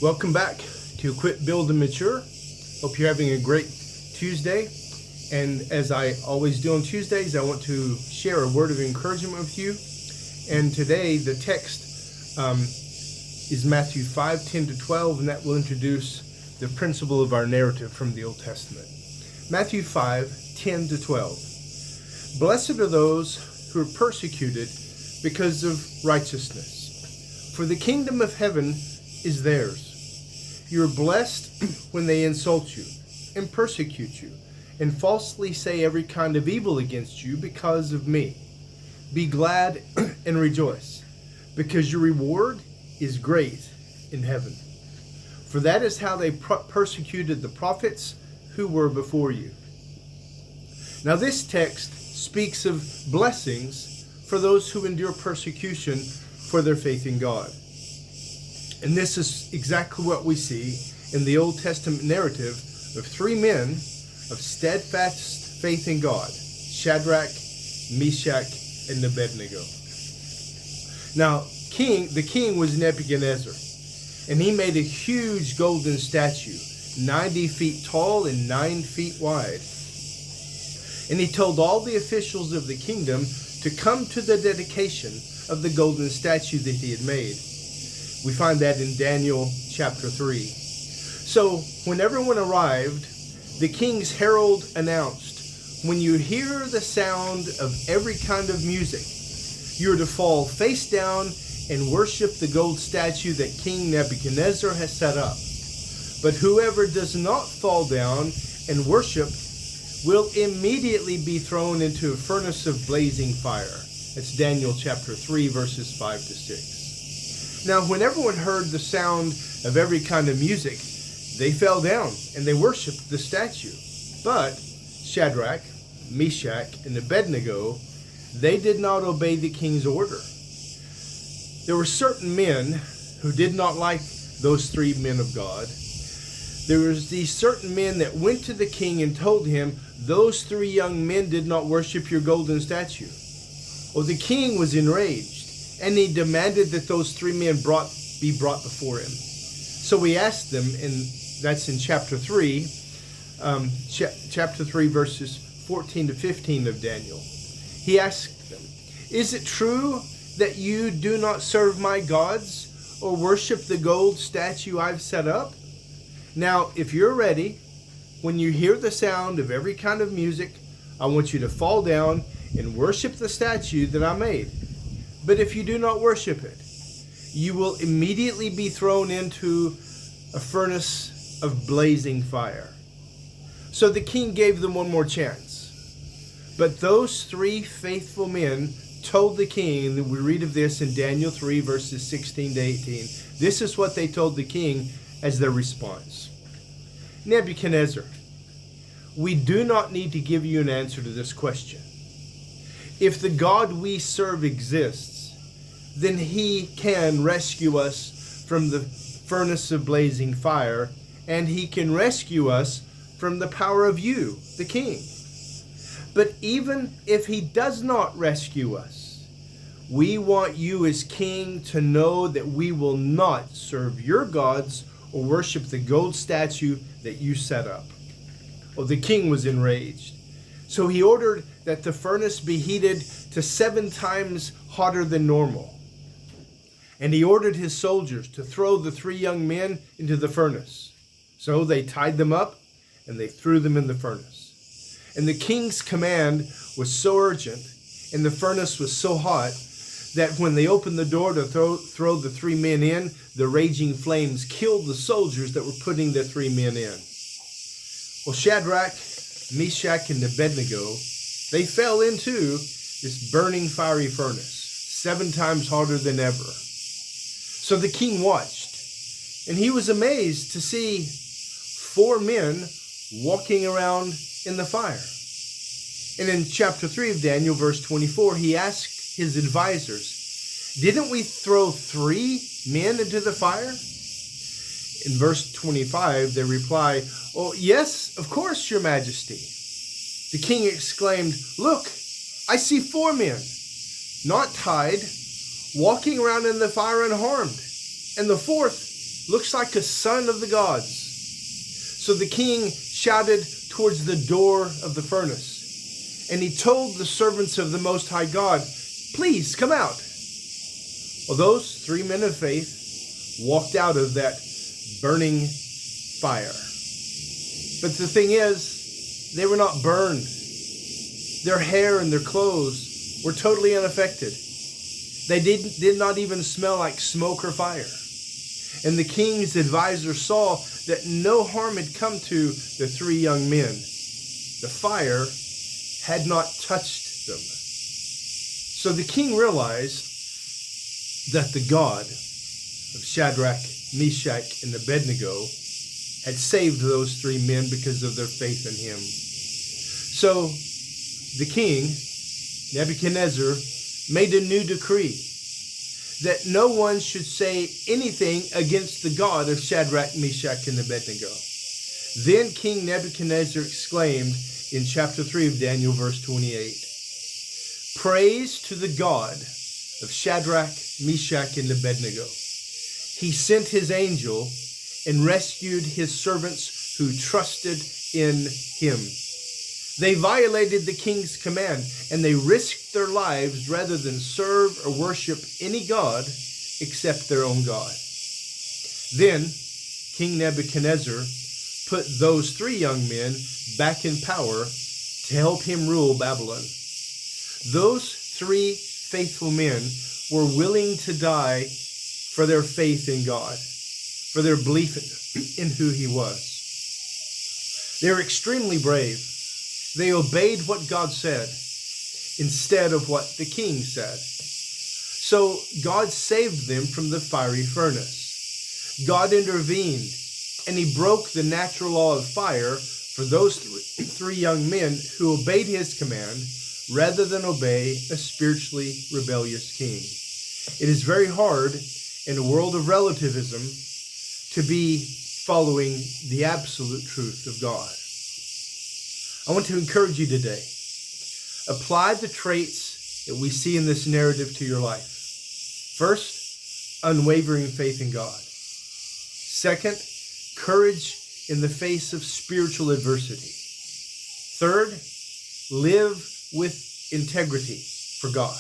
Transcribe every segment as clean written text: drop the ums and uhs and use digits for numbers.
Welcome back to Equip, Build, and Mature. Hope you're having a great Tuesday. And as I always do on Tuesdays, I want to share a word of encouragement with you. And today the text is Matthew 5:10-12, and that will introduce the principle of our narrative from the Old Testament. Matthew 5:10-12. Blessed are those who are persecuted because of righteousness, for the kingdom of heaven is theirs. You are blessed when they insult you and persecute you and falsely say every kind of evil against you because of me. Be glad and rejoice, because your reward is great in heaven. For that is how they persecuted the prophets who were before you. Now this text speaks of blessings for those who endure persecution for their faith in God. And this is exactly what we see in the Old Testament narrative of three men of steadfast faith in God: Shadrach, Meshach, and Abednego. Now, the king was Nebuchadnezzar, and he made a huge golden statue, 90 feet tall and 9 feet wide. And he told all the officials of the kingdom to come to the dedication of the golden statue that he had made. We find that in Daniel chapter 3. So when everyone arrived, the king's herald announced, "When you hear the sound of every kind of music, you are to fall face down and worship the gold statue that King Nebuchadnezzar has set up. But whoever does not fall down and worship will immediately be thrown into a furnace of blazing fire." That's Daniel chapter 3, verses 5-6. Now, when everyone heard the sound of every kind of music, they fell down and they worshiped the statue. But Shadrach, Meshach, and Abednego, they did not obey the king's order. There were certain men who did not like those three men of God. There was these certain men that went to the king and told him, "Those three young men did not worship your golden statue." Well, the king was enraged, and he demanded that those three men be brought before him. So he asked them, and that's in chapter 3, verses 14-15 of Daniel. He asked them, "Is it true that you do not serve my gods or worship the gold statue I've set up? Now, if you're ready, when you hear the sound of every kind of music, I want you to fall down and worship the statue that I made. But if you do not worship it, you will immediately be thrown into a furnace of blazing fire." So the king gave them one more chance. But those three faithful men told the king, and we read of this in Daniel 3, verses 16-18. This is what they told the king as their response. "Nebuchadnezzar, we do not need to give you an answer to this question. If the God we serve exists, then he can rescue us from the furnace of blazing fire, and he can rescue us from the power of you, the king. But even if he does not rescue us, we want you as king to know that we will not serve your gods or worship the gold statue that you set up." Well, the king was enraged. So he ordered that the furnace be heated to 7 times hotter than normal. And he ordered his soldiers to throw the three young men into the furnace. So they tied them up and they threw them in the furnace. And the king's command was so urgent and the furnace was so hot that when they opened the door to throw the three men in, the raging flames killed the soldiers that were putting the three men in. Well, Shadrach, Meshach, and Abednego, they fell into this burning fiery furnace, 7 times hotter than ever. So the king watched, and he was amazed to see 4 men walking around in the fire. And in chapter 3 of Daniel, verse 24, he asked his advisors, "Didn't we throw 3 men into the fire?" In verse 25, they reply, "Oh, yes, of course, your majesty." The king exclaimed, "Look, I see 4 men, not tied, walking around in the fire unharmed, and the 4th Looks like a son of the gods. So the king shouted towards the door of the furnace, and he told the servants of the Most High God, "Please come out." Well, those 3 men of faith walked out of that burning fire. But the thing is, they were not burned. Their hair and their clothes were totally unaffected. They did not even smell like smoke or fire. And the king's advisor saw that no harm had come to the 3 young men. The fire had not touched them. So the king realized that the God of Shadrach, Meshach, and Abednego had saved those 3 men because of their faith in him. So the king, Nebuchadnezzar, made a new decree that no one should say anything against the God of Shadrach, Meshach, and Abednego. Then King Nebuchadnezzar exclaimed in chapter 3 of Daniel, verse 28, "Praise to the God of Shadrach, Meshach, and Abednego. He sent his angel and rescued his servants who trusted in him. They violated the king's command, and they risked their lives rather than serve or worship any god except their own God." Then King Nebuchadnezzar put those 3 young men back in power to help him rule Babylon. Those 3 faithful men were willing to die for their faith in God, for their belief in who he was. They were extremely brave. They obeyed what God said instead of what the king said. So God saved them from the fiery furnace. God intervened, and he broke the natural law of fire for those 3 young men who obeyed his command rather than obey a spiritually rebellious king. It is very hard in a world of relativism to be following the absolute truth of God. I want to encourage you today. Apply the traits that we see in this narrative to your life. First, unwavering faith in God. Second, courage in the face of spiritual adversity. Third, live with integrity for God.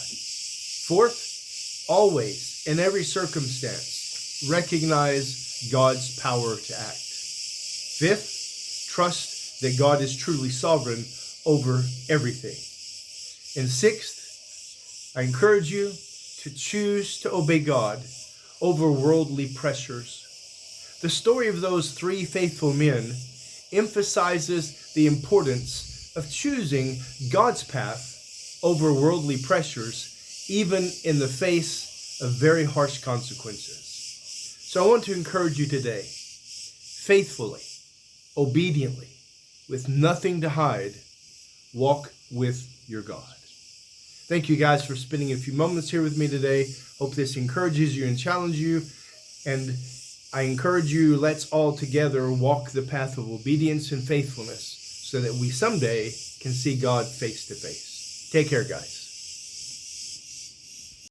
Fourth, always, in every circumstance, recognize God's power to act. Fifth, trust that God is truly sovereign over everything. And sixth, I encourage you to choose to obey God over worldly pressures. The story of those 3 faithful men emphasizes the importance of choosing God's path over worldly pressures, even in the face of very harsh consequences. So I want to encourage you today, faithfully, obediently, with nothing to hide, walk with your God. Thank you guys for spending a few moments here with me today. Hope this encourages you and challenges you. And I encourage you, let's all together walk the path of obedience and faithfulness so that we someday can see God face to face. Take care, guys.